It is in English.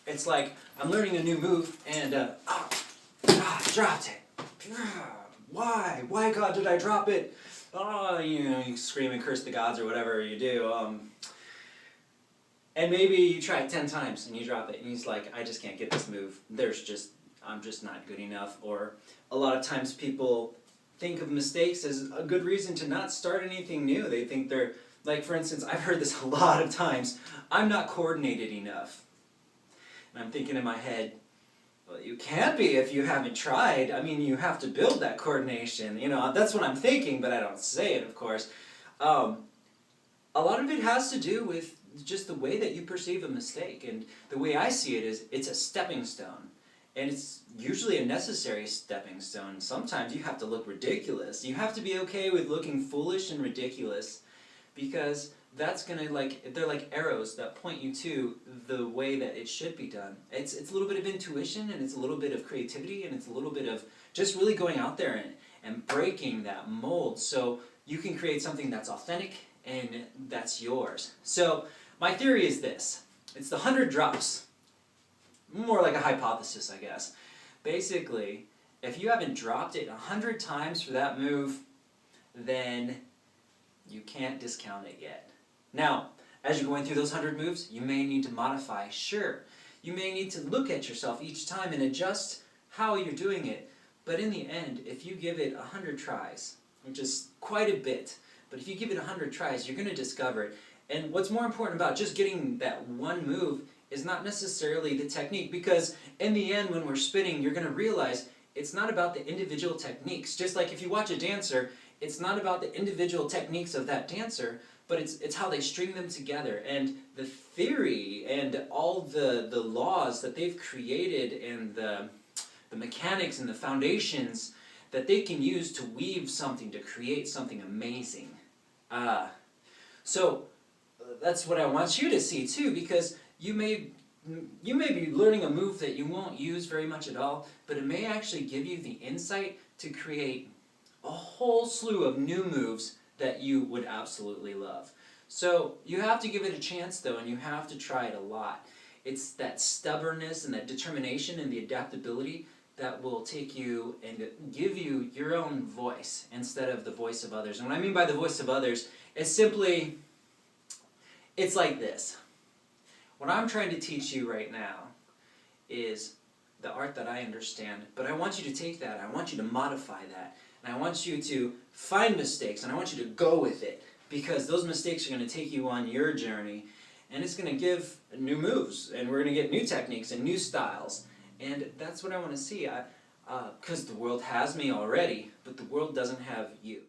It's like I'm learning a new move and dropped it. Why? Why, God, did I drop it? Oh, you scream and curse the gods or whatever you do. And maybe you try it 10 times and you drop it and he's like, I just can't get this move. I'm just not good enough. Or a lot of times people think of mistakes as a good reason to not start anything new. They think they're, like for instance, I've heard this a lot of times, I'm not coordinated enough. And I'm thinking in my head, well, you can't be if you haven't tried. I mean, you have to build that coordination. That's what I'm thinking, but I don't say it, of course. A lot of it has to do with just the way that you perceive a mistake. And the way I see it is, it's a stepping stone. And it's usually a necessary stepping stone. Sometimes you have to look ridiculous. You have to be okay with looking foolish and ridiculous, because that's gonna, they're like arrows that point you to the way that it should be done. It's a little bit of intuition, and it's a little bit of creativity, and it's a little bit of just really going out there and breaking that mold so you can create something that's authentic and that's yours. So my theory is this. It's the 100 drops. More like a hypothesis, I guess. Basically, if you haven't dropped it 100 times for that move, then you can't discount it yet. Now, as you're going through those 100 moves, you may need to modify, sure. You may need to look at yourself each time and adjust how you're doing it. But in the end, if you give it 100 tries, which is quite a bit, but if you give it 100 tries, you're going to discover it. And what's more important about just getting that one move is not necessarily the technique, because in the end, when we're spinning, you're going to realize it's not about the individual techniques. Just like if you watch a dancer, it's not about the individual techniques of that dancer, but it's how they string them together, and the theory and all the laws that they've created, and the mechanics and the foundations that they can use to weave something, to create something amazing. So that's what I want you to see too, because you may be learning a move that you won't use very much at all, but it may actually give you the insight to create a whole slew of new moves that you would absolutely love. So you have to give it a chance though, and you have to try it a lot. It's that stubbornness and that determination and the adaptability that will take you and give you your own voice instead of the voice of others. And what I mean by the voice of others is simply, it's like this. What I'm trying to teach you right now is the art that I understand, but I want you to take that, I want you to modify that, and I want you to find mistakes, and I want you to go with it, because those mistakes are going to take you on your journey, and it's going to give new moves, and we're going to get new techniques and new styles, and that's what I want to see, because the world has me already, but the world doesn't have you.